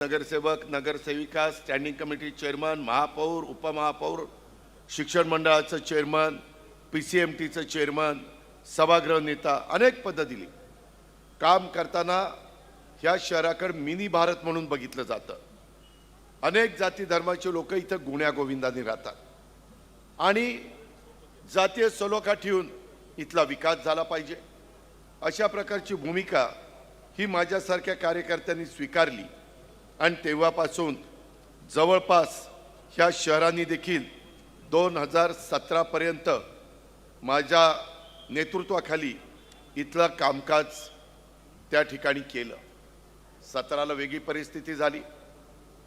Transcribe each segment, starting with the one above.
नगरसेवक, नगरसेविका, standing committee chairman, महापौर, उपमहापौर, शिक्षण मंडळाचं चेअरमन, PCMTचं चेअरमन, सभागृह नेता, अनेक पदं दिली. काम करताना ह्या शहराकडे मिनी भारत म्हणून बघितलं जातं. अनेक जाती धर्माचे लोक इथं गुण्या गोविंदाने राहतात आणि जातीय सलोखा ठेवून इथला विकास झाला पाहिजे अशा प्रकारची भूमिका ही माझ्यासारख्या कार्यकर्त्यांनी स्वीकारली आणि तेव्हापासून जवळपास ह्या शहरांनी देखील 2017 पर्यंत माझ्या नेतृत्वाखाली इथलं कामकाज त्या ठिकाणी केलं. 17ला वेगळी परिस्थिती झाली.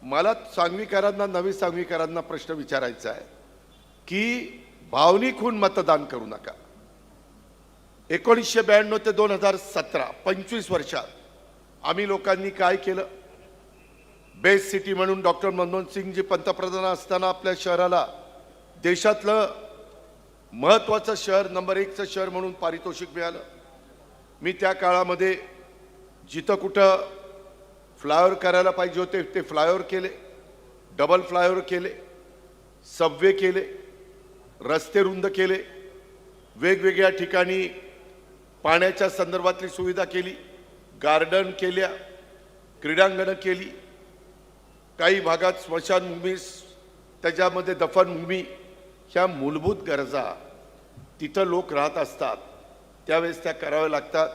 मला सांगवीकरांना, नवी सांगवीकरांना प्रश्न विचारायचा आहे की भावनिक होऊन मतदान करू नका. 1992 ते 2017 25 वर्षात आम्ही लोकांनी काय केलं? बेस्ट सिटी म्हणून डॉक्टर मनमोहन सिंगजी पंतप्रधान असताना आपल्या शहराला देशातलं महत्त्वाचं शहर नंबर 1चं शहर म्हणून पारितोषिक मिळालं. मी त्या काळामध्ये जिथं कुठं फ्लायओव्हर करायला पाहिजे होते ते फ्लायओव्हर केले, डबल फ्लायओव्हर केले, सबवे केले, रस्ते रुंद केले, वेगवेगळ्या ठिकाणी पाण्याच्या संदर्भातली सुविधा केली, गार्डन केल्या, क्रीडांगणं केली, काही भागात स्मशानभूमी, त्याच्यामध्ये दफनभूमी, ह्या मूलभूत गरजा तिथं लोक राहत असतात त्यावेळेस त्या कराव्या लागतात.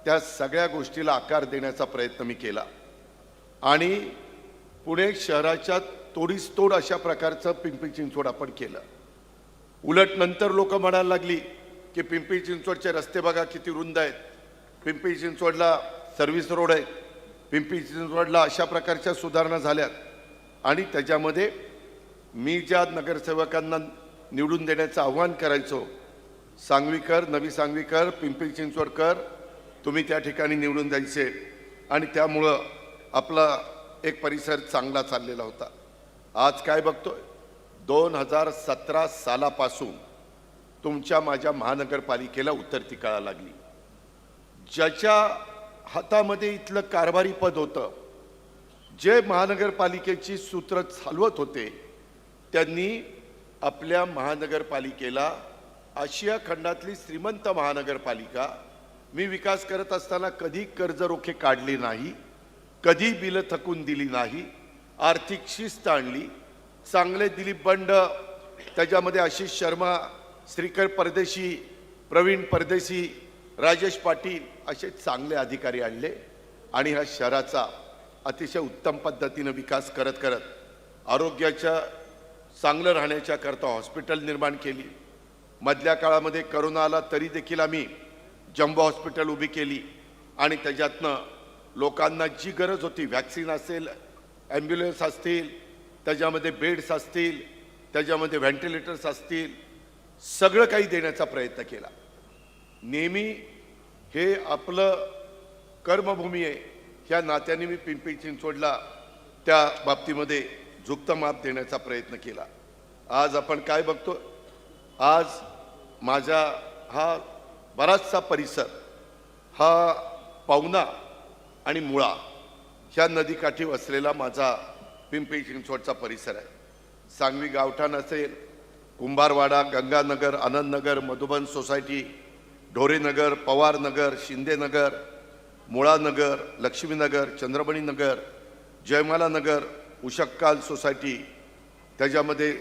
त्या सगळ्या गोष्टीला आकार देण्याचा प्रयत्न मी केला आणि पुणे शहराच्या तोडीस तोड अशा प्रकारचं पिंपरी चिंचवड आपण केलं. उलट नंतर लोक म्हणायला लागली की पिंपरी चिंचवडचे रस्ते बघा किती रुंद आहेत, पिंपरी चिंचवडला सर्व्हिस रोड आहे, पिंपरी चिंचवडला अशा प्रकारच्या सुधारणा झाल्यात. आणि त्याच्यामध्ये मी ज्या नगरसेवकांना निवडून देण्याचं आव्हान करायचो, सांगवीकर, नवी सांगवीकर, पिंपरी चिंचवडकर, तुम्ही त्या ठिकाणी निवडून द्यायचे आणि त्यामुळं आपला एक परिसर चांगला चाललेला होता. आज काय बघतोय? 2017 सालापासून तुमच्या माझ्या महानगरपालिकेला उत्तरती कळा लागली. ज्याच्या हातामध्ये इथलं कारभारी पद होतं, जे महानगरपालिकेची सूत्र चालवत होते, त्यांनी आपल्या महानगरपालिकेला आशिया खंडातली श्रीमंत महानगरपालिका, मी विकास करत असताना कधी कर्जरोखे काढले नाही, कधी बिलं थकून दिली नाही, आर्थिक शिस्त आणली, चांगले दिलीप बंड, त्याच्यामध्ये आशिष शर्मा, श्रीकर परदेशी, प्रवीण परदेशी, राजेश पाटील असे चांगले अधिकारी आणले आणि ह्या शहराचा अतिशय उत्तम पद्धतीने विकास करत करत आरोग्याच्या चांगलं राहण्याच्या करता हॉस्पिटल निर्माण केली. मधल्या काळामध्ये करोना आला तरी देखील आम्ही जम्बो हॉस्पिटल उभी केली आणि त्याच्यातनं लोकांना जी गरज होती, वॅक्सिन असेल, ॲम्ब्युलन्स असतील, त्याच्यामध्ये बेड्स असतील, त्याच्यामध्ये व्हेंटिलेटर्स असतील, सगळं काही देण्याचा प्रयत्न केला. नेहमी हे आपलं कर्मभूमी आहे ह्या नात्याने मी पिंपरी चिंचवडला त्या बाबतीमध्ये झुकतं माप देण्याचा प्रयत्न केला. आज आपण काय बघतो? आज माझा हा बराचसा परिसर हा पवना आणि मुळा ह्या नदीकाठी वसलेला माझा पिंपरी चिंचवडचा परिसर आहे. सांगवी गावठाण असेल, कुंभारवाडा, गंगानगर, आनंदनगर, मधुबन सोसायटी, ढोरेनगर, पवारनगर, शिंदेनगर, मुळानगर, लक्ष्मीनगर, चंद्रमणी नगर, जयमाला नगर, उशक्काल सोसायटी, त्याच्यामध्ये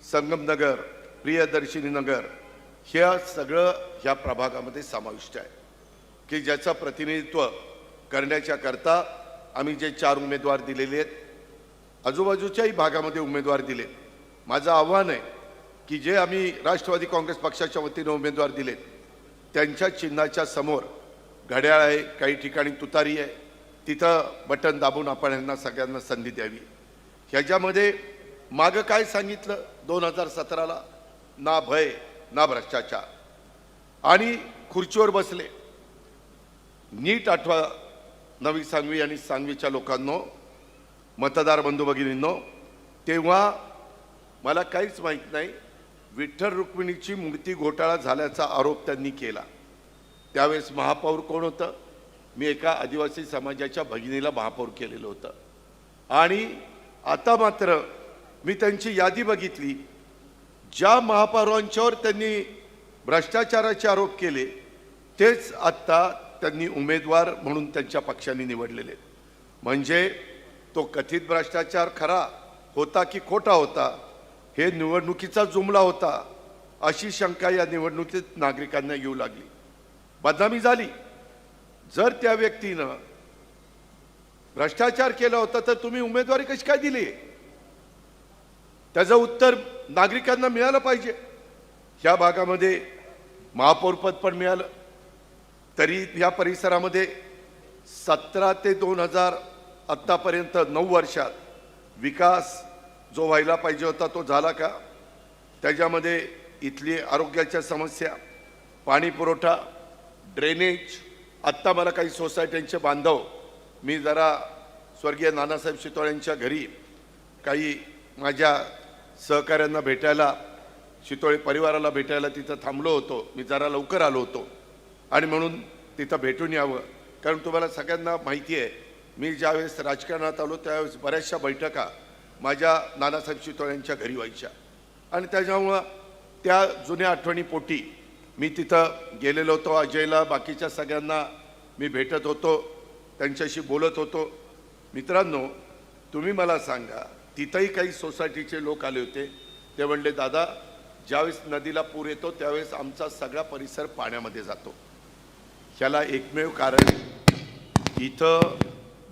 संगमनगर, प्रियदर्शिनी नगर, ह्या सगळं ह्या प्रभागामध्ये समाविष्ट आहे की ज्याचं प्रतिनिधित्व करण्याच्या करता आम्ही जे 4 उमेदवार दिलेले आहेत, आजूबाजूच्याही भागामध्ये उमेदवार दिले. माझं आव्हान आहे की जे आम्ही राष्ट्रवादी काँग्रेस पक्षाच्या वतीने उमेदवार दिलेत त्यांच्या चिन्हाच्या समोर घड्याळ आहे, काही ठिकाणी तुतारी आहे, तिथं बटन दाबून आपण यांना सगळ्यांना संधी द्यावी. ह्याच्यामध्ये मागं काय सांगितलं 2017ला? ना भय ना भ्रष्टाचार. आणि खुर्चीवर बसले. नीट आठवा नवी सांगवी आणि सांगवीच्या लोकांनो, मतदार बंधू भगिनींनो, तेव्हा मला काहीच माहीत नाही, विठ्ठल रुक्मिणीची मूर्ती घोटाळा झाल्याचा आरोप त्यांनी केला. त्यावेळेस महापौर कोण होतं? मी एका आदिवासी समाजाच्या भगिनीला महापौर केलेलं होतं. आणि आता मात्र मी त्यांची यादी बघितली, ज्या महापौरांच्यावर त्यांनी भ्रष्टाचाराचे आरोप केले तेच आत्ता त्यांनी उमेदवार म्हणून त्यांच्या पक्षाने निवडलेले. म्हणजे तो कथित भ्रष्टाचार खरा होता की खोटा होता हे निवडणुकीचा जुमला होता अशी शंका या निवडणुकीत नागरिकांना येऊ लागली. बदनामी झाली. जर त्या व्यक्तीनं भ्रष्टाचार केला होता तर तुम्ही उमेदवारी कशी काय दिली? त्याचं उत्तर नागरिकांना मिळालं पाहिजे. ह्या भागामध्ये महापौरपद पण मिळालं, तरी या परिसरामध्ये 17 ते 2000 आत्तापर्यंत 9 वर्षात विकास जो व्हायला पाहिजे होता तो झाला का? त्याच्यामध्ये इथली आरोग्याच्या समस्या, पाणी पुरवठा, ड्रेनेज, आत्ता मला काही सोसायट्यांचे बांधव, मी जरा स्वर्गीय नानासाहेब शितोळेंच्या घरी काही माझ्या सहकाऱ्यांना भेटायला, शितोळे परिवाराला भेटायला तिथं थांबलो होतो. मी जरा लवकर आलो होतो आणि म्हणून तिथं भेटून यावं, कारण तुम्हाला सगळ्यांना माहिती आहे मी ज्यावेळेस राजकारणात आलो त्यावेळेस बऱ्याचशा बैठका माझ्या नानासाहेब शितोळेंच्या घरी व्हायच्या आणि त्याच्यामुळं त्या जुन्या आठवणीपोटी मी तिथं गेलेलो होतो. अजयला, बाकीच्या सगळ्यांना मी भेटत होतो, त्यांच्याशी बोलत होतो. मित्रांनो, तुम्ही मला सांगा, तिथंही काही सोसायटीचे लोक आले होते. ते म्हणले, दादा ज्यावेळेस नदीला पूर येतो त्यावेळेस आमचा सगळा परिसर पाण्यामध्ये जातो. ह्याला एकमेव कारण इथं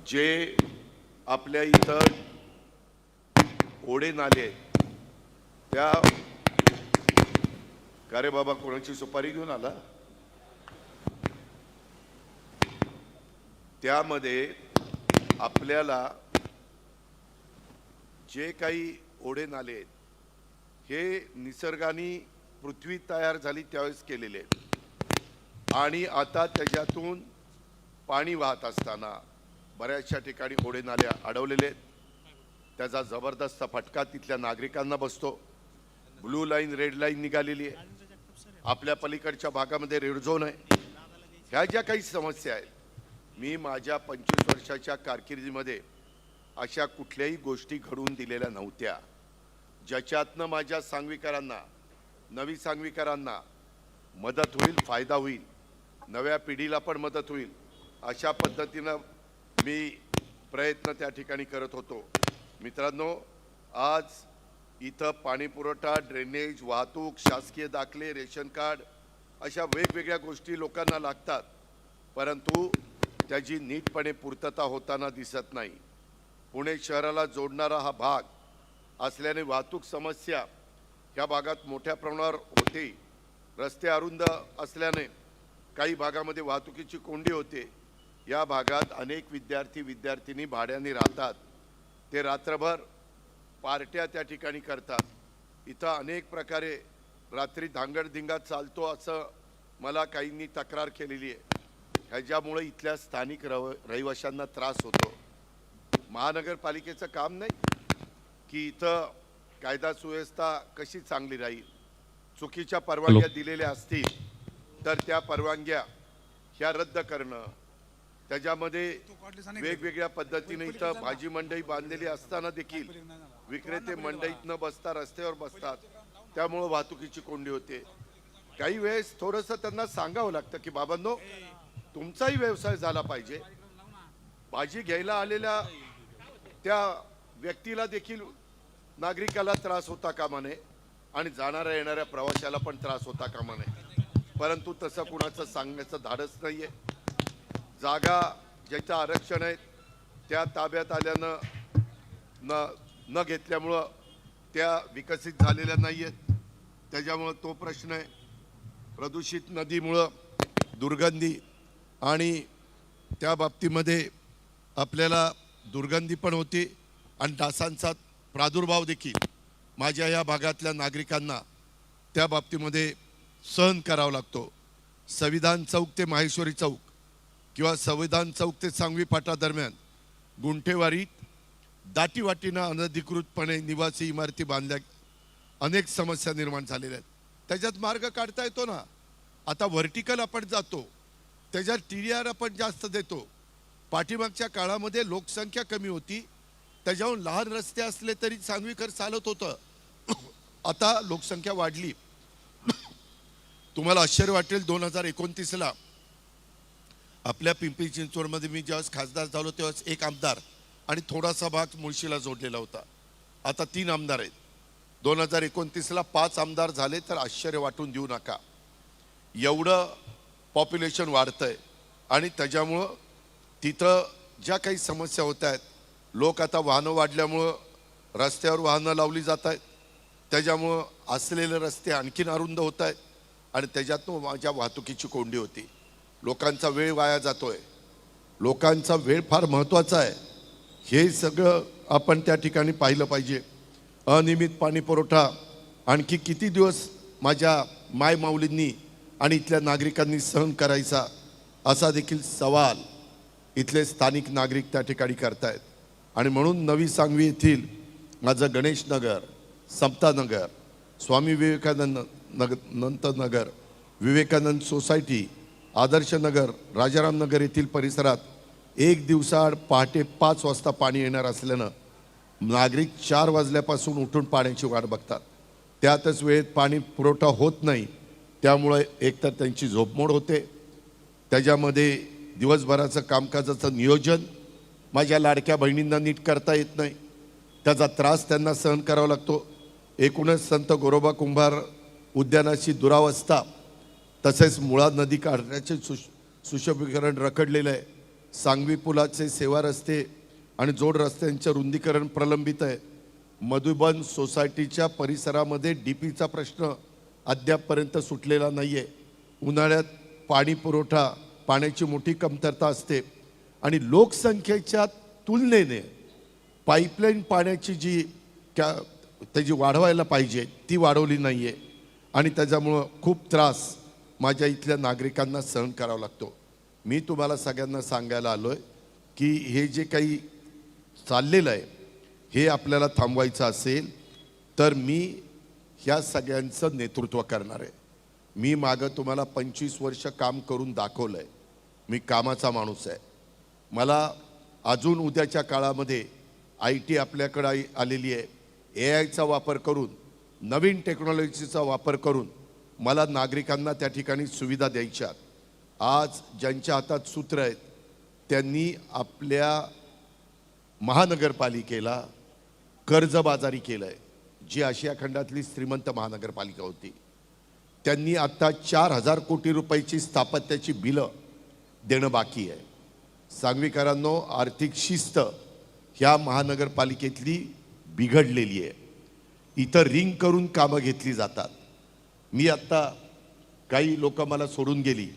जे आपल्या इथं ओढे नाले आहेत त्या, का रे बाबा कोणाची सुपारी घेऊन आला? त्यामध्ये आपल्याला जे काही ओढे नाले आहेत हे निसर्गाने पृथ्वी तयार झाली त्यावेळेस केलेले आहेत आणि आता त्याच्यातून पाणी वाहत असताना बऱ्याचशा ठिकाणी ओढे नाले अडवलेले आहेत. त्याचा जबरदस्त फटका तिथल्या नागरिकांना बसतो. ब्लू लाईन, रेड लाईन निघालेली आहे. आपल्या पलीकडच्या भागामध्ये रेड झोन आहे. ह्या ज्या काही समस्या आहेत, मी माझ्या 25 वर्षाच्या कारकिर्दीमध्ये अशा कुठल्याही गोष्टी घडवून दिलेल्या नव्हत्या ज्याच्यातनं माझ्या सांगवीकरांना, नवी सांगवीकरांना मदत होईल, फायदा होईल, नव्या पिढीला पण मदत होईल अशा पद्धतीनं मी प्रयत्न त्या ठिकाणी करत होतो. मित्रांनो, आज इथं पाणी पुरवठा, ड्रेनेज, वाहतूक, शासकीय दाखले, रेशन कार्ड अशा वेगवेगळ्या गोष्टी लोकांना लागतात, परंतु त्याची नीटपणे पूर्तता होताना दिसत नाही. पुणे शहराला जोडणारा हा भाग असल्याने वाहतूक समस्या ह्या भागात मोठ्या प्रमाणावर होते. रस्ते अरुंद असल्याने काही भागामध्ये वाहतुकीची कोंडी होते. या भागात अनेक विद्यार्थी विद्यार्थिनी भाड्याने राहतात. ते रात्रभर पार्ट्या त्या ठिकाणी करतात. इथं अनेक प्रकारे रात्री धांगडधिंगा चालतो असं मला काहींनी तक्रार केलेली आहे. ह्याच्यामुळे इथल्या स्थानिक रहिवाशांना त्रास होतो. महानगरपालिकेचं काम नाही की इथं कायदा सुव्यवस्था कशी चांगली राहील. चुकीच्या परवानग्या दिलेल्या असतील तर त्या परवानग्या ह्या रद्द करणं. त्याच्यामध्ये वेगवेगळ्या पद्धतीने इथं भाजी मंडई बांधलेली असताना देखील विक्रेते मंडईत न बसता रस्त्यावर बसतात, त्यामुळे वाहतुकीची कोंडी होते. काही वेळेस थोडंसं त्यांना सांगावं लागतं की बाबांनो, तुमचाही व्यवसाय झाला पाहिजे. भाजी घ्यायला आलेल्या त्या व्यक्तीला देखील नागरिकाला त्रास होता कामा नये आणि जाणाऱ्या येणाऱ्या प्रवाशाला पण त्रास होता कामा नये. परंतु तसं कुणाचं सांगण्याचं धाडस नाहीये. जागा ज्याचं आरक्षण आहे त्या ताब्यात आल्यानं न घेतल्यामुळं त्या विकसित झालेल्या नाही आहेत. त्याच्यामुळं तो प्रश्न आहे. प्रदूषित नदीमुळं दुर्गंधी आणि त्या बाबतीमध्ये आपल्याला दुर्गंधी पण होती आणि डासांचा प्रादुर्भाव देखील माझ्या या भागातल्या नागरिकांना त्या बाबतीमध्ये सहन करावा लागतो. संविधान चौक ते माहेश्वरी चौक किंवा संविधान चौक ते सांगवी फाटा दरम्यान गुंठेवारीत दाटीवाटीनं अनधिकृतपणे निवासी इमारती बांधल्या, अनेक समस्या निर्माण झालेल्या आहेत. त्याच्यात मार्ग काढता येतो ना. आता व्हर्टिकल आपण जातो, त्याच्यात TDR आपण जास्त देतो. पाठीमागच्या काळामध्ये लोकसंख्या कमी होती, त्याच्याहून लहान रस्ते असले तरी सांगवीकर चालत होतं. आता लोकसंख्या वाढली. तुम्हाला आश्चर्य वाटेल, 2029ला आपल्या पिंपरी चिंचवडमध्ये मी ज्यावेळेस खासदार झालो तेव्हाच एक आमदार आणि थोडासा भाग मुळशीला जोडलेला होता. आता 3 आमदार आहेत. 2029ला 5 आमदार झाले तर आश्चर्य वाटून देऊ नका. एवढं पॉप्युलेशन वाढतंय आणि त्याच्यामुळं तिथं ज्या काही समस्या होत आहेत, लोक आता वाहनं वाढल्यामुळं रस्त्यावर वाहनं लावली जात आहेत, त्याच्यामुळं असलेले रस्ते आणखीन अरुंद होत आहेत आणि त्याच्यातून माझ्या वाहतुकीची कोंडी होती. लोकांचा वेळ वाया जातोय. लोकांचा वेळ फार महत्त्वाचा आहे. हे सगळं आपण त्या ठिकाणी पाहिलं पाहिजे. अनियमित पाणी पुरवठा आणखी किती दिवस माझ्या मायमाऊलींनी आणि इथल्या नागरिकांनी सहन करायचा, असा देखील सवाल इथले स्थानिक नागरिक त्या ठिकाणी करतायत. आणि म्हणून नवी सांगवी येथील माझं गणेश नगर, समता नगर, स्वामी विवेकानंद नगर, विवेकानंद सोसायटी, आदर्श नगर, राजाराम नगर येथील परिसरात एक दिवसाआड पहाटे 5 वाजता पाणी येणार असल्यानं नागरिक 4 वाजल्यापासून उठून पाण्याची वाट बघतात. त्यातच वेळेत पाणी पुरवठा होत नाही. त्यामुळे एकतर त्यांची झोपमोड होते, त्याच्यामध्ये दिवसभराचं कामकाजाचं नियोजन माझ्या लाडक्या बहिणींना नीट करता येत नाही. त्याचा त्रास त्यांना सहन करावा लागतो. एकूणच संत गोरोबा कुंभार उद्यानाची दुरावस्था, तसेच मुळा नदी काढण्याचे सुशोभीकरण रखडलेलं आहे. सांगवी पुलाचे सेवा रस्ते आणि जोड रस्त्यांचे रुंदीकरण प्रलंबित आहे. मधुबन सोसायटीच्या परिसरामध्ये डीपीचा प्रश्न अद्यापपर्यंत सुटलेला नाही आहे. उन्हाळ्यात पाणी पुरवठा, पाण्याची मोठी कमतरता असते आणि लोकसंख्येच्या तुलनेने पाईपलाईन पाण्याची जी त्याची वाढवायला पाहिजे ती वाढवली नाही आहे आणि त्याच्यामुळं खूप त्रास माझ्या इथल्या नागरिकांना सहन करावा लागतो. मी तुम्हाला सगळ्यांना सांगायला आलो आहे की हे जे काही चाललेलं आहे हे आपल्याला थांबवायचं असेल तर मी ह्या सगळ्यांचं नेतृत्व करणार आहे. मी मागं तुम्हाला 25 वर्ष काम करून दाखवलं आहे. मी कामाचा माणूस आहे. मला अजून उद्याच्या काळामध्ये IT आपल्याकडे आलेली आहे. AIचा वापर करून, नवीन टेक्नॉलॉजीचा वापर करून मला नागरिकांना त्या ठिकाणी सुविधा द्यायच्या. आज ज्यांच्या हातात सूत्र आहेत त्यांनी आपल्या महानगरपालिकेला कर्जबाजारी केलं आहे. जी आशिया खंडातली श्रीमंत महानगरपालिका होती त्यांनी आता 4,000 कोटी रुपयाची स्थापत्याची बिलं देणं बाकी आहे. सांगवीकरांनो, आर्थिक शिस्त ह्या महानगरपालिकेतली बिघडलेली आहे. इथं रिंग करून कामं घेतली जातात. मी आत्ता काही लोक मला सोडून गेली.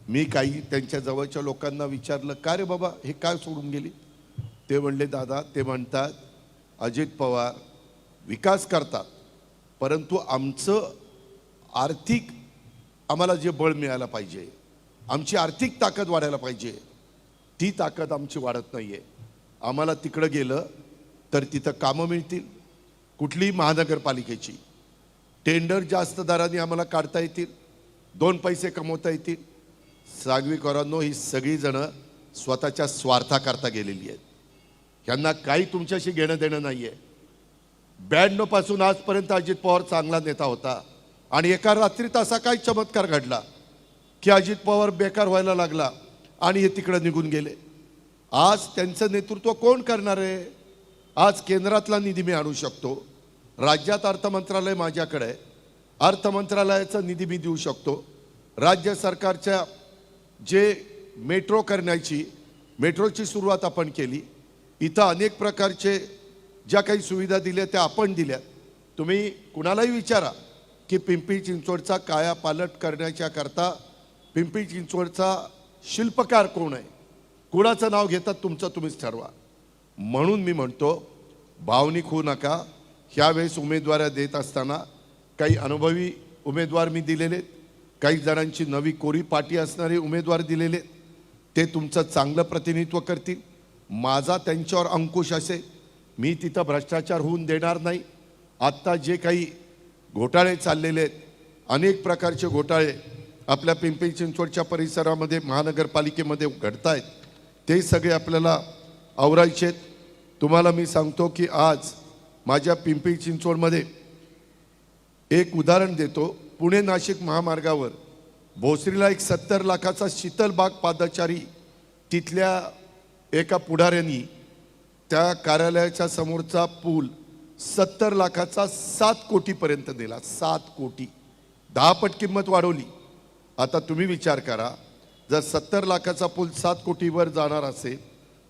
मी काही त्यांच्या जवळच्या लोकांना विचारलं, का रे बाबा हे काय सोडून गेली? ते म्हणले, दादा ते म्हणतात अजित पवार विकास करतात परंतु आमचं आर्थिक, आम्हाला जे बळ मिळायला पाहिजे, आमची आर्थिक ताकद वाढायला पाहिजे, ती ताकद आमची वाढत नाही आहे. आम्हाला तिकडं गेलं तर तिथं कामं मिळतील. कुठलीही महानगरपालिकेची टेंडर जास्त दराने आम्हाला काढता येतील, 2 पैसे कमवता येतील. सांगवीकरांनो, ही सगळीजणं स्वतःच्या स्वार्थाकरता गेलेली आहेत. यांना काही तुमच्याशी घेणं देणं नाही आहे. 92 पासून आजपर्यंत अजित पवार चांगला नेता होता आणि एका रात्रीत असा काय चमत्कार घडला की अजित पवार बेकार व्हायला लागला आणि हे तिकडे निघून गेले. आज त्यांचं नेतृत्व कोण करणार आहे? आज केंद्रातला निधी मी आणू शकतो, राज्यात अर्थमंत्रालय माझ्याकडे आहे, अर्थमंत्रालयाचा निधी मी देऊ शकतो. राज्य सरकारच्या जे मेट्रो करण्याची, मेट्रोची सुरुवात आपण केली. इथं अनेक प्रकारचे ज्या काही सुविधा दिल्या त्या आपण दिल्या. तुम्ही कुणालाही विचारा की पिंपरी चिंचवडचा कायापालट करण्याच्या करता पिंपरी चिंचवडचा शिल्पकार कोण आहे, कुणाचं नाव घेतात तुमचं तुम्हीच ठरवा. म्हणून मी म्हणतो, भावनिक होऊ नका. ह्यावेळेस उमेदवाऱ्या देत असताना काही अनुभवी उमेदवार मी दिलेले, काही जणांची नवी कोरी पाटी असणारे उमेदवार दिलेले, ते तुमचं चांगलं प्रतिनिधित्व करतील. माझा त्यांच्यावर अंकुश असेल. मी तिथं भ्रष्टाचार होऊन देणार नाही. आत्ता जे काही घोटाळे चाललेले आहेत, अनेक प्रकारचे घोटाळे आपल्या पिंपरी चिंचवडच्या परिसरामध्ये महानगरपालिकेमध्ये घडत आहेत, ते सगळे आपल्याला आवरायचे आहेत. तुम्हाला मी सांगतो की आज माझ्या पिंपरी चिंचवडमध्ये एक उदाहरण देतो. पुणे नाशिक महामार्गावर भोसरीला एक 70 लाखाचा शीतलबाग पादचारी तिथल्या एका पुढाऱ्यांनी त्या कार्यालयाच्या समोरचा पूल 70 लाखाचा 7 कोटीपर्यंत दिला. 7 कोटी, 10 पट किंमत वाढवली. आता तुम्ही विचार करा, जर 70 लाखाचा पूल 7 कोटीवर जाणार असेल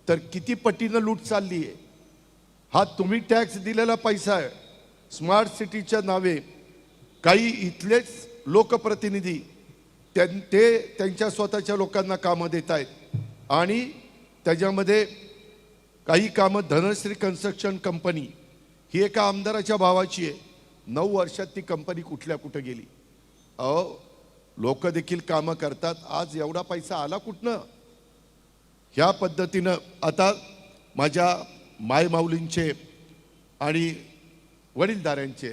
तर किती पटीनं लूट चालली आहे. हा तुम्ही टॅक्स दिलेला पैसा आहे. स्मार्ट सिटीच्या नावे काही इथलेच लोकप्रतिनिधी ते त्यांच्या स्वतःच्या लोकांना कामं देत आहेत आणि त्याच्यामध्ये काही कामं धनश्री कन्स्ट्रक्शन कंपनी ही एका आमदाराच्या भावाची आहे. 9 वर्षात ती कंपनी कुठल्या कुठं गेली. लोक देखील कामं करतात. आज एवढा पैसा आला कुठनं? ह्या पद्धतीनं आता माझ्या मायमाऊलींचे आणि वडीलधाऱ्यांचे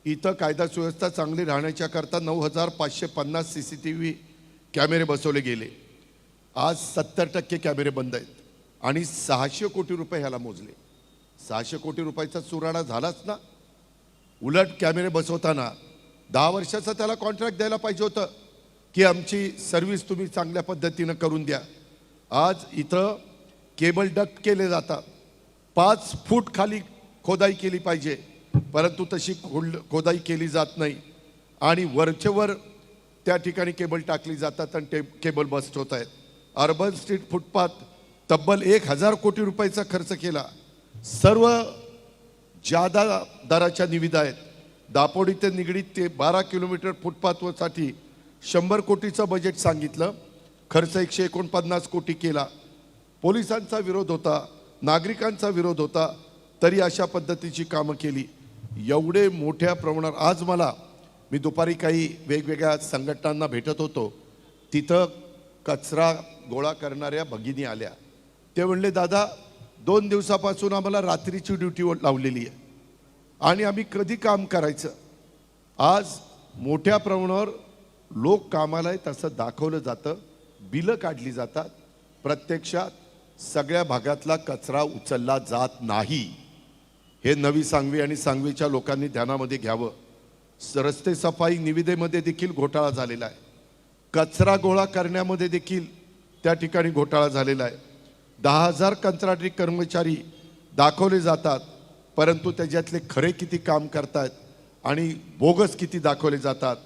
इथं कायदा सुव्यवस्था चांगली राहण्याच्या करता 9,550 CCTV कॅमेरे बसवले गेले. आज 70% कॅमेरे बंद आहेत आणि 600 कोटी रुपये ह्याला मोजले. 600 कोटी रुपयाचा चुराडा झालाच ना. उलट कॅमेरे बसवताना 10 वर्षाचा त्याला कॉन्ट्रॅक्ट द्यायला पाहिजे होतं की आमची सर्व्हिस तुम्ही चांगल्या पद्धतीनं करून द्या. आज इथं केबल डक्ट केले जातात. 5 फूट खाली खोदाई केली पाहिजे, परंतु तशी खोदाई केली जात नाही आणि वरचेवर त्या ठिकाणी केबल टाकली जातात आणि ते केबल बस्ट होत आहेत. अर्बन स्ट्रीट फुटपाथ तब्बल 1,000 कोटी रुपयाचा खर्च केला. सर्व जादा दराच्या निविदा आहेत. दापोडी ते निगडीत ते 12 किलोमीटर फुटपाथसाठी 100 कोटीचं बजेट सांगितलं. खर्च 149 कोटी केला. पोलिसांचा विरोध होता, नागरिकांचा विरोध होता, तरी अशा पद्धतीची कामं केली. एवढे मोठ्या प्रमाणावर आज मी दुपारी काही वेगवेगळ्या संघटनांना भेटत होतो. तिथं कचरा गोळा करणाऱ्या भगिनी आल्या. ते म्हणले, दादा 2 दिवसापासून आम्हाला रात्रीची ड्युटी लावलेली आहे आणि आम्ही कधी काम करायचं. आज मोठ्या प्रमाणावर लोक कामाला आहेत असं दाखवलं जातं, बिलं काढली जातात. प्रत्यक्षात सगळ्या भागातला कचरा उचलला जात नाही. हे नवी सांगवी आणि सांगवीच्या लोकांनी ध्यानामध्ये घ्यावं. रस्ते सफाई निविदेमध्ये देखील घोटाळा झालेला आहे. कचरा गोळा करण्यामध्ये देखील त्या ठिकाणी घोटाळा झालेला आहे. 10,000 कंत्राटी कर्मचारी दाखवले जातात, परंतु त्याच्यातले खरे किती काम करतात आणि बोगस किती दाखवले जातात.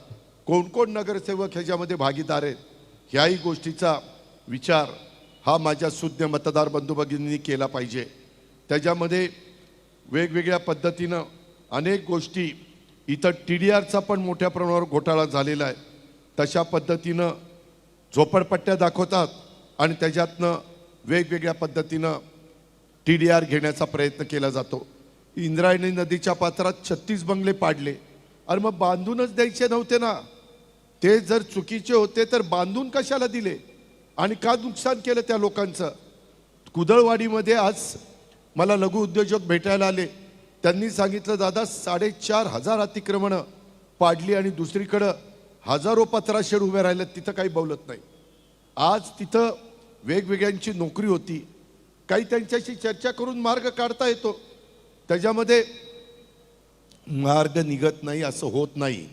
कोण कोण नगरसेवक ह्याच्यामध्ये भागीदार आहेत, ह्याही गोष्टीचा विचार हा माझ्या सुज्ञ मतदार बंधू भगिनींनी केला पाहिजे. त्याच्यामध्ये वेगवेगळ्या पद्धतीनं अनेक गोष्टी इथं TDRचा पण मोठ्या प्रमाणावर घोटाळा झालेला आहे. तशा पद्धतीनं झोपडपट्ट्या दाखवतात आणि त्याच्यातनं वेगवेगळ्या पद्धतीनं TDR घेण्याचा प्रयत्न केला जातो. इंद्रायणी नदीच्या पात्रात 36 बंगले पाडले. अरे मग बांधूनच द्यायचे नव्हते ना. ते जर चुकीचे होते तर बांधून कशाला दिले आणि का नुकसान केलं त्या लोकांचं. कुदळवाडीमध्ये आज मला लघु उद्योजक भेटायला आले. त्यांनी सांगितलं, दादा 4,500 अतिक्रमणं पाडली आणि दुसरीकडं हजारो पत्रा शेड उभे राहिले, तिथं काही बोलत नाही. आज तिथं वेगवेगळ्यांची नोकरी होती, काही त्यांच्याशी चर्चा करून मार्ग काढता येतो. त्याच्यामध्ये मार्ग निघत नाही असं होत नाही.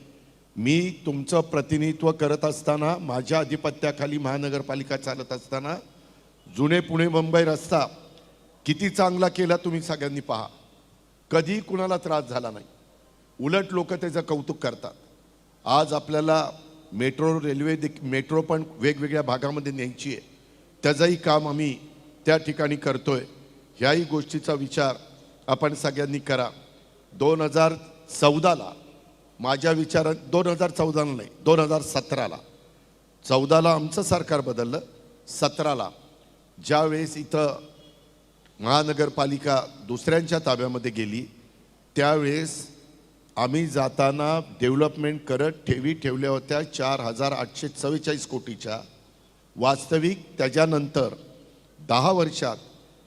मी तुमचं प्रतिनिधित्व करत असताना, माझ्या अधिपत्याखाली महानगरपालिका चालत असताना जुने पुणे मुंबई रस्ता किती चांगला केला तुम्ही सगळ्यांनी पहा. कधी कुणाला त्रास झाला नाही, उलट लोक त्याचं कौतुक करतात. आज आपल्याला मेट्रो पण वेगवेगळ्या भागामध्ये न्यायची आहे, त्याचंही काम आम्ही त्या ठिकाणी करतोय. ह्याही गोष्टीचा विचार आपण सगळ्यांनी करा. 2014ला माझ्या विचारात, 2014ला नाही 2017ला, 14ला आमचं सरकार बदललं, 17ला ज्यावेळेस इथं महानगरपालिका दुसऱ्यांच्या ताब्यामध्ये गेली, त्यावेळेस आम्ही जाताना डेव्हलपमेंट करत ठेवल्या होत्या 4,844 कोटीच्या. वास्तविक त्याच्यानंतर 10 वर्षात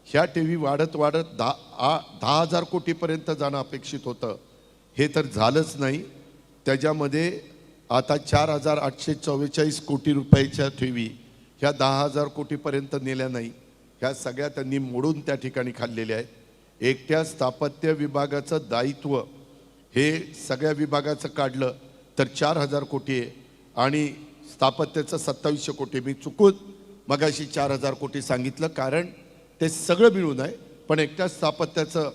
ह्या ठेवी वाढत 10,000 कोटीपर्यंत जाणं अपेक्षित होतं. हे तर झालंच नाही. त्याच्यामध्ये आता 4,844 कोटी रुपयाच्या ठेवी ह्या 10,000 कोटीपर्यंत नेल्या नाही. ह्या सगळ्या त्यांनी मोडून त्या ठिकाणी खाल्लेल्या आहेत. एकट्या स्थापत्य विभागाचं दायित्व हे सगळ्या विभागाचं काढलं तर 4,000 कोटी आहे आणि स्थापत्याचं 2700 कोटी. मी चुकून मगाशी 4,000 कोटी सांगितलं कारण ते सगळं मिळून आहे, पण एकट्या स्थापत्याचं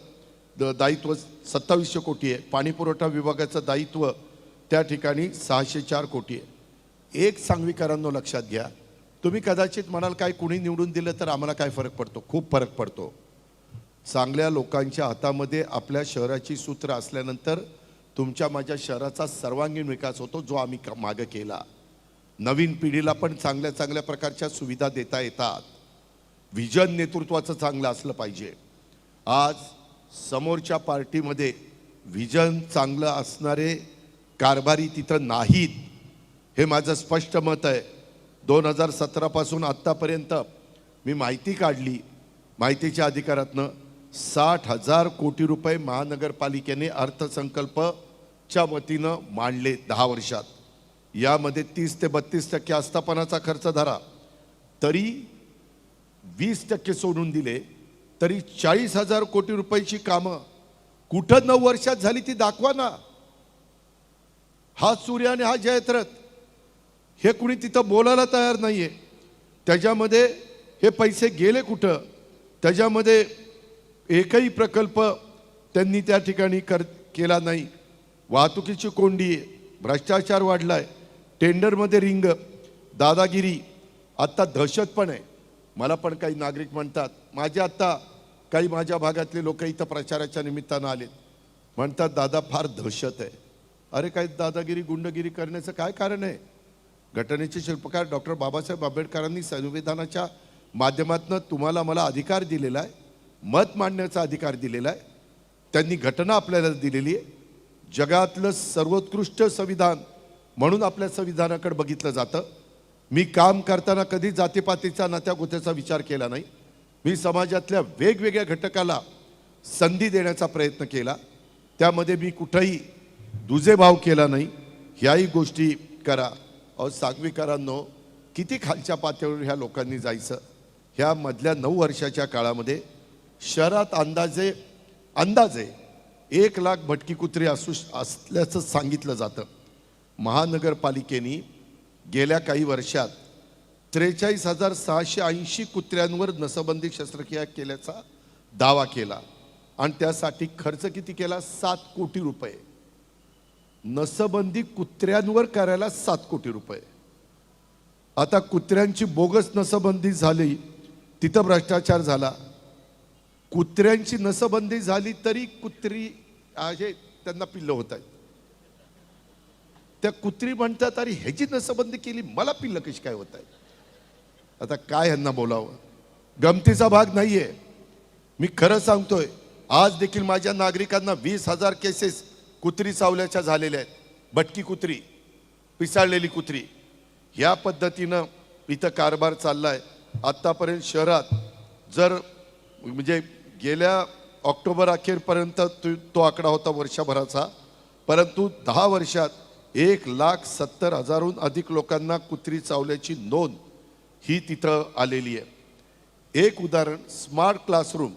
दायित्व 2700 कोटी आहे. पाणी पुरवठा विभागाचं दायित्व त्या ठिकाणी 604 कोटी आहे. एक सांगवीकरांनो लक्षात घ्या, तुम्ही कदाचित म्हणाल काय कुणी निवडून दिलं तर आम्हाला काय फरक पडतो? खूप फरक पडतो. चांगल्या लोकांच्या हातामध्ये आपल्या शहराची सूत्र असल्यानंतर तुमच्या माझ्या शहराचा सर्वांगीण विकास होतो, जो आम्ही मागे केला. नवीन पिढीला पण चांगल्या चांगल्या प्रकारच्या सुविधा देता येतात. विजन नेतृत्वाचं चांगलं असलं पाहिजे. आज समोरच्या पार्टीमध्ये विजन चांगलं असणारे कारभारी तिथं नाहीत, हे माझं स्पष्ट मत आहे. 2017 पासून आत्तापर्यंत मी माहिती काढली, माहितीच्या अधिकारातनं 60,000 कोटी रुपये महानगरपालिकेने अर्थसंकल्पच्या वतीनं मांडले 10 वर्षात. यामध्ये 30 ते 32% आस्थापनाचा खर्च धरा, तरी 20% सोडून दिले, तरी 40,000 कोटी रुपयाची कामं कुठं 9 वर्षात झाली ती दाखवा ना. हा सूर्य आणि हा जयत्रथ हे कुणी तिथं बोलायला तयार नाहीये. त्याच्यामध्ये हे पैसे गेले कुठं? त्याच्यामध्ये एकही प्रकल्प त्यांनी त्या ठिकाणी केला नाही. वाहतुकीची कोंडी आहे, भ्रष्टाचार वाढलाय, टेंडरमध्ये रिंग, दादागिरी, आत्ता दहशत पण आहे. मला पण काही नागरिक म्हणतात, काही माझ्या भागातले लोक इथं प्रचाराच्या निमित्तानं आलेत, म्हणतात दादा फार दहशत आहे. अरे काही दादागिरी गुंडगिरी करण्याचं काय कारण आहे? घटनेचे शिल्पकार डॉक्टर बाबासाहेब आंबेडकरांनी संविधानाच्या माध्यमातून तुम्हाला मला अधिकार दिलेला आहे, मत मांडण्याचा अधिकार दिलेला आहे. त्यांनी घटना आपल्याला दिलेली आहे. जगातलं सर्वोत्कृष्ट संविधान म्हणून आपल्या संविधानाकडे बघितलं जातं. मी काम करताना कधी जातीपातीचा नात्यागोत्याचा विचार केला नाही. मी समाजातल्या वेगवेगळ्या घटकाला संधी देण्याचा प्रयत्न केला. त्यामध्ये मी कुठंही दुजेभाव केला नाही. ह्याही गोष्टी करा. अहो सांगवीकरांनो, किती खालच्या पातळीवर ह्या लोकांनी जायचं? ह्या मधल्या 9 वर्षाच्या काळामध्ये शहरात अंदाजे 1 लाख भटकी कुत्री असल्याचं सांगितलं जातं. महानगरपालिकेने गेल्या काही वर्षात 43,680 कुत्र्यांवर नसबंदी शस्त्रक्रिया केल्याचा दावा केला आणि त्यासाठी खर्च किती केला? 7 कोटी रुपये. नसबंदी कुत्र्यांवर करायला 7 कोटी रुपये. आता कुत्र्यांची बोगस नसबंदी झाली, तिथं भ्रष्टाचार झाला. कुत्र्यांची नसबंदी झाली तरी कुत्री आहे त्यांना पिल्लं होत आहेत. त्या कुत्री म्हणतात अरे ह्याची नसबंदी केली, मला पिल्लं कशी काय होत आहे? आता काय यांना बोलावं? गमतीचा भाग नाहीये. मी खरं सांगतोय, आज देखील माझ्या नागरिकांना 20,000 केसेस कुत्री चावल्याच्या झालेल्या आहेत. भटकी कुत्री, पिसाळलेली कुत्री, ह्या पद्धतीनं इथं कारभार चाललाय. आत्तापर्यंत शहरात जर म्हणजे गेल्या ऑक्टोबर अखेरपर्यंत तो आकडा होता वर्षभराचा, परंतु 10 वर्षात 1,70,000हून अधिक लोकांना कुत्री चावल्याची नोंद ही तिथं आलेली आहे. एक उदाहरण, स्मार्ट क्लासरूम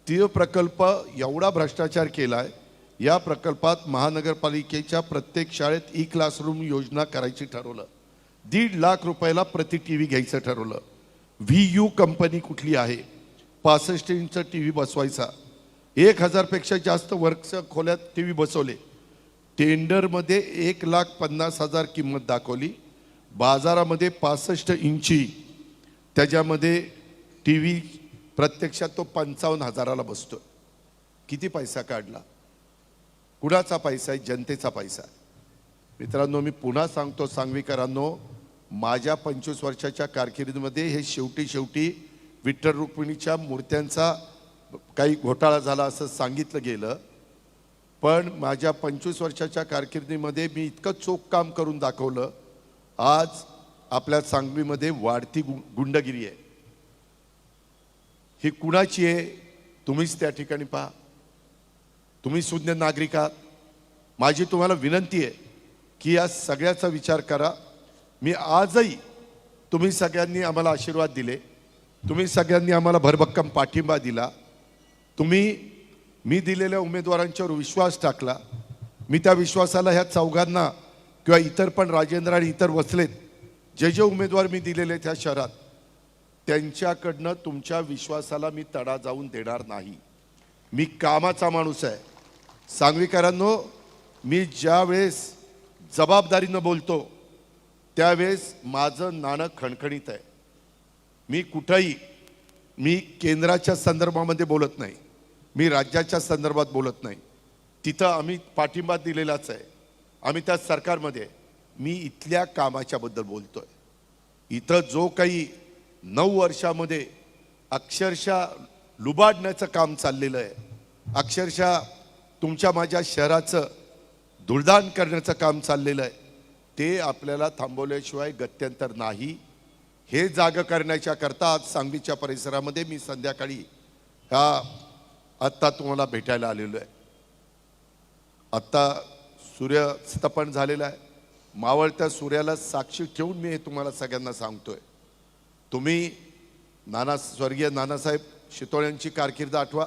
तो प्रकल्प एवढा भ्रष्टाचार केलाय. या प्रकल्पात महानगरपालिकेच्या प्रत्येक शाळेत ई क्लासरूम योजना करायची ठरवलं. 1.5 लाख रुपयाला प्रति टीव्ही घ्यायचं ठरवलं. VU कंपनी कुठली आहे, 65 इंच टीव्ही बसवायचा. 1,000 पेक्षा जास्त वर्क्स खोल्यात टीव्ही बसवले. टेंडरमध्ये 1,50,000 किंमत दाखवली, बाजारामध्ये 65 इंची त्याच्यामध्ये टीव्ही प्रत्यक्षात तो 55,000ला बसतो. किती पैसा काढला? कुणाचा पैसा आहे? जनतेचा पैसा आहे. मित्रांनो, मी पुन्हा सांगतो सांगवीकरांनो, माझ्या 25 वर्षाच्या कारकिर्दीमध्ये हे शेवटी विठ्ठल रुक्मिणीच्या मूर्त्यांचा काही घोटाळा झाला असं सांगितलं गेलं, पण माझ्या 25 वर्षाच्या कारकिर्दीमध्ये मी इतकं चोख काम करून दाखवलं. आज आपल्या सांगवीमध्ये वाढती गुंडगिरी आहे. ही कुणाची आहे? तुम्हीच त्या ठिकाणी पहा. तुम्ही सुज्ञ नागरिक आहात. माझी तुम्हाला विनंती आहे की या सगळ्याचा विचार करा. मी आजही, तुम्ही सगळ्यांनी आम्हाला आशीर्वाद दिले, तुम्ही सगळ्यांनी आम्हाला भरभक्कम पाठिंबा दिला, तुम्ही मी दिलेल्या उमेदवारांच्यावर विश्वास टाकला. मी त्या विश्वासाला ह्या चौघांना किंवा इतर पण राजेंद्र आणि इतर वसलेत जे जे उमेदवार मी दिलेले त्या शहरात त्यांच्याकडनं तुमच्या विश्वासाला मी तडा जाऊन देणार नाही. मी कामाचा माणूस आहे. सांगवीकरांनो, मी ज्या वेळेस जबाबदारीनं बोलतो त्यावेळेस माझं नाणं खणखणीत आहे. मी कुठंही मी केंद्राच्या संदर्भामध्ये बोलत नाही, मी राज्याच्या संदर्भात बोलत नाही. तिथं आम्ही पाठिंबा दिलेलाच आहे, आम्ही त्या सरकारमध्ये. मी इथल्या कामाच्याबद्दल बोलतोय. इथं जो काही 9 वर्षामध्ये अक्षरशः लुबाडण्याचं काम चाललेलं आहे, अक्षरशः तुमच्या माझ्या शहराचं धुळदाण करण्याचं काम चाललेलं आहे, ते आपल्याला थांबवल्याशिवाय गत्यंतर नाही. हे जागं करण्याच्या करता आज सांगलीच्या परिसरामध्ये मी संध्याकाळी आत्ता तुम्हाला भेटायला आलेलो आहे. आत्ता सूर्यस्तपन झालेला आहे. मावळत्या सूर्याला साक्षी ठेवून मी हे तुम्हाला सगळ्यांना सांगतोय. तुम्ही स्वर्गीय नानासाहेब शितोळ्यांची कारकीर्द आठवा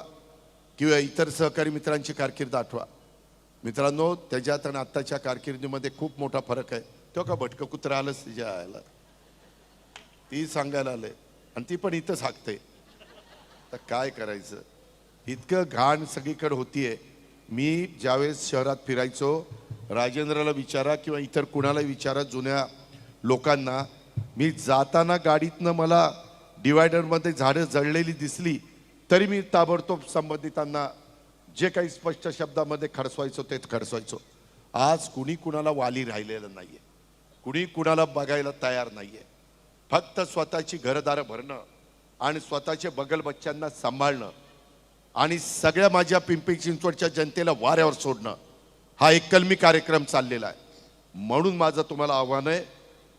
किंवा इतर सहकारी मित्रांची कारकीर्द आठवा. मित्रांनो, त्याच्यात आणि आत्ताच्या कारकिर्दीमध्ये खूप मोठा फरक आहे. तो का भटकं कुत्रा आलंच तिच्या आयला, ती सांगायला आले आणि ती पण इथंच हाकते. तर काय करायचं, इतकं घाण सगळीकडे होतीये. मी ज्यावेळेस शहरात फिरायचो, राजेंद्रला विचारा किंवा इतर कुणाला विचारा, जुन्या लोकांना, मी जाताना गाडीतनं मला डिवायडरमध्ये झाडं जळलेली दिसली तरी मी ताबडतोब संबंधितांना जे काही स्पष्ट शब्दामध्ये खडसवायचो ते खडसवायचो. आज कुणी कुणाला वाली राहिलेलं नाहीये, कुणी कुणाला बघायला तयार नाहीये. फक्त स्वतःची घरदारं भरणं आणि स्वतःचे बगल बच्च्यांना सांभाळणं आणि सगळ्या माझ्या पिंपरी चिंचवडच्या जनतेला वाऱ्यावर सोडणं, हा एक कलमी कार्यक्रम चाललेला आहे. म्हणून माझं तुम्हाला आव्हान आहे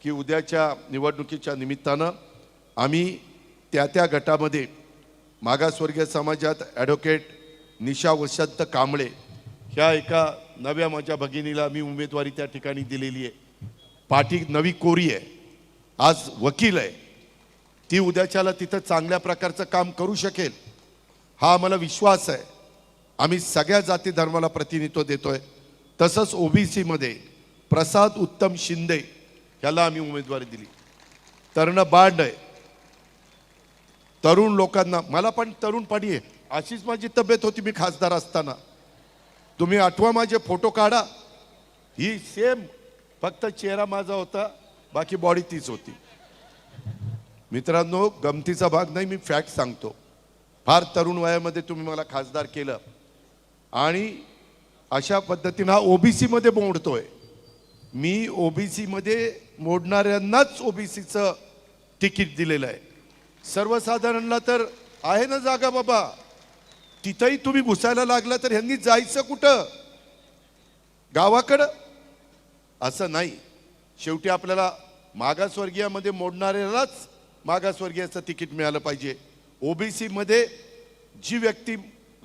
की उद्याच्या निवडणुकीच्या निमित्तानं आम्ही त्या गटामध्ये मागासवर्गीय समाजात ॲडव्होकेट निशा वसंत कांबळे ह्या एका नव्या माझ्या भगिनीला मी उमेदवारी त्या ठिकाणी दिलेली आहे. पाठी नवी कोरी आहे, आज वकील आहे. ती उद्याच्याला तिथं चांगल्या प्रकारचं काम करू शकेल, हा आम्हाला विश्वास आहे. आम्ही सगळ्या जाती धर्माला प्रतिनिधित्व देतोय. तसंच ओबीसी मध्ये प्रसाद उत्तम शिंदे ह्याला आम्ही उमेदवारी दिली. तरुण बांड आहे, तरुण लोकांना, मला पण तरुणपणी आहे, अशीच माझी तब्येत होती मी खासदार असताना. तुम्ही आठवा माझे फोटो काढा, ही सेम, फक्त चेहरा माझा होता, बाकी बॉडी तीच होती. मित्रांनो, गमतीचा भाग नाही, मी फॅक्ट सांगतो. फार तरुण वयामध्ये तुम्ही मला खासदार केलं आणि अशा पद्धतीनं हा ओबीसी मध्ये मोडतोय. मी ओबीसी मध्ये मोडणाऱ्यांनाच ओबीसीचं तिकीट दिलेलं आहे. सर्वसाधारणला तर आहे ना जागा बाबा, तिथंही तुम्ही घुसायला लागला तर ह्यांनी जायचं कुठं, गावाकडं? असं नाही. शेवटी आपल्याला मागासवर्गीयामध्ये मोडणाऱ्यालाच मागासवर्गीयाचं तिकीट मिळालं पाहिजे. ओबीसी मध्ये जी व्यक्ती,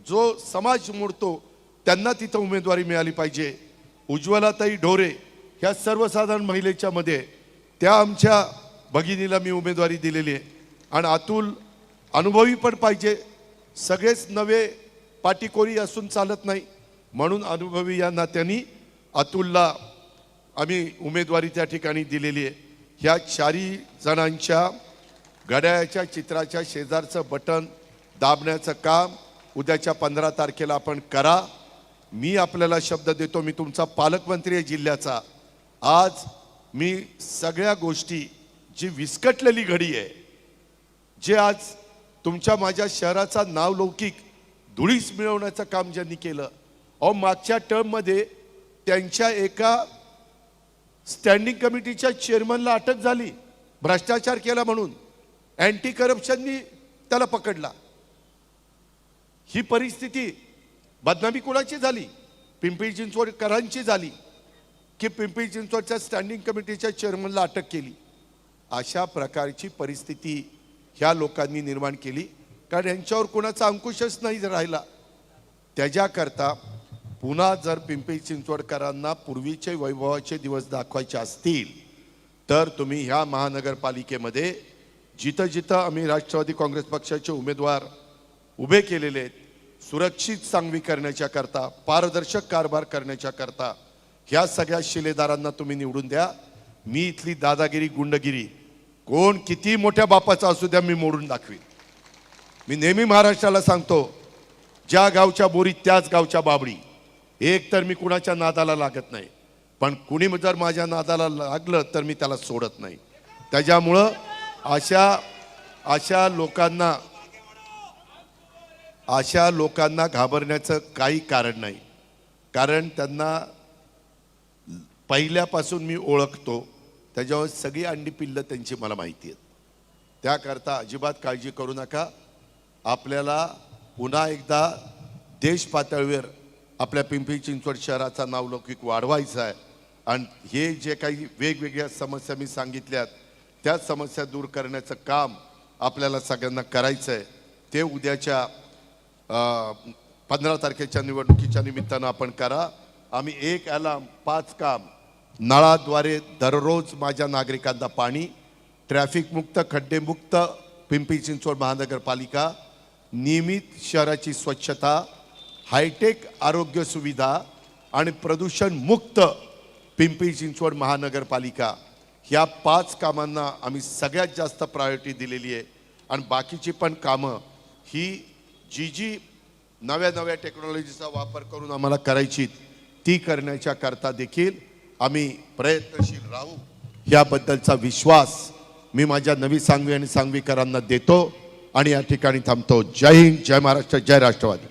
जो समाज मोडतो त्यांना तिथं उमेदवारी मिळाली पाहिजे. उज्ज्वलाताई ढोरे ह्या सर्वसाधारण महिलेच्या मध्ये त्या आमच्या भगिनीला मी उमेदवारी दिलेली आहे. आणि अतुल अनुभवी पण पाहिजे, सगळेच नवे पाटीकोरी असून चालत नाही, म्हणून अनुभवी या नात्याने अतुलला आम्ही उमेदवारी त्या ठिकाणी दिलेली आहे. ह्या 4 जणांच्या घड्याळाच्या चित्राच्या शेजारचं बटन दाबण्याचं काम उद्याच्या 15 तारखेला आपण करा. मी आपल्याला शब्द देतो, मी तुमचा पालकमंत्री आहे जिल्ह्याचा. आज मी सगळ्या गोष्टी, जी विस्कटलेली घडी आहे, जे आज तुमच्या माझ्या शहराचा नावलौकिक धुळीस मिळवण्याचं काम ज्यांनी केलं, अहो मागच्या टर्ममध्ये त्यांच्या एका स्टँडिंग कमिटीच्या चेअरमनला अटक झाली, भ्रष्टाचार केला म्हणून. अँटी करप्शननी त्याला पकडला. ही परिस्थिती, बदनामी कुणाची झाली? पिंपरी चिंचवडकरांची झाली की पिंपरी चिंचवडच्या स्टँडिंग कमिटीच्या चेअरमनला अटक केली. अशा प्रकारची परिस्थिती ह्या लोकांनी निर्माण केली, कारण यांच्यावर कोणाचा अंकुशच नाही राहिला. त्याच्याकरता पुन्हा जर पिंपरी चिंचवडकरांना पूर्वीचे वैभवाचे दिवस दाखवायचे असतील तर तुम्ही ह्या महानगरपालिकेमध्ये जिथं जिथं आम्ही राष्ट्रवादी काँग्रेस पक्षाचे उमेदवार उभे केलेले आहेत सुरक्षित सांगवी करण्याच्या करता, पारदर्शक कारभार करण्याच्या करता ह्या सगळ्या शिलेदारांना तुम्ही निवडून द्या. मी इथली दादागिरी, गुंडगिरी कोण किती मोठ्या बापाचा असू द्या, मी मोडून दाखवीन. मी नेहमी महाराष्ट्राला सांगतो, ज्या गावच्या बोरी त्याच गावच्या बाबडी. एक तर मी कुणाच्या नादाला लागत नाही, पण कुणी जर माझ्या नादाला लागलं तर मी त्याला सोडत नाही. त्याच्यामुळं अशा लोकांना घाबरण्याचं काही कारण नाही. कारण त्यांना पहिल्यापासून मी ओळखतो, त्याच्यावर सगळी अंडी पिल्लं त्यांची मला माहिती आहेत. त्याकरता अजिबात काळजी करू नका. आपल्याला पुन्हा एकदा देश पातळीवर आपल्या पिंपरी चिंचवड शहराचा नावलौकिक वाढवायचा आहे. आणि हे जे काही वेगवेगळ्या समस्या मी सांगितल्यात त्या समस्या दूर करण्याचं काम आपल्याला सगळ्यांना करायचं आहे. ते उद्याच्या 15 तारखेच्या निवडणुकीच्या निमित्तानं आपण करा. आम्ही 1 अलार्म 5 काम, नळाद्वारे दररोज माझ्या नागरिकांना पाणी, ट्रॅफिक मुक्त, खड्डेमुक्त पिंपरी चिंचवड महानगरपालिका, नियमित शहराची स्वच्छता, हायटेक आरोग्य सुविधा आणि प्रदूषण मुक्त पिंपरी चिंचवड महानगरपालिका, ह्या 5 कामांना आम्ही सगळ्यात जास्त प्रायोरिटी दिलेली आहे. आणि बाकीची पण कामं ही जी नव्या टेक्नॉलॉजीचा वापर करून आम्हाला करायची ती करण्याच्या करता देखील आम्ही प्रयत्नशील राहू, याबद्दलचा विश्वास मी माझ्या नवी सांगवी आणि सांगवीकरांना देतो आणि या ठिकाणी थांबतो. जय हिंद, जय महाराष्ट्र, जय राष्ट्रवादी.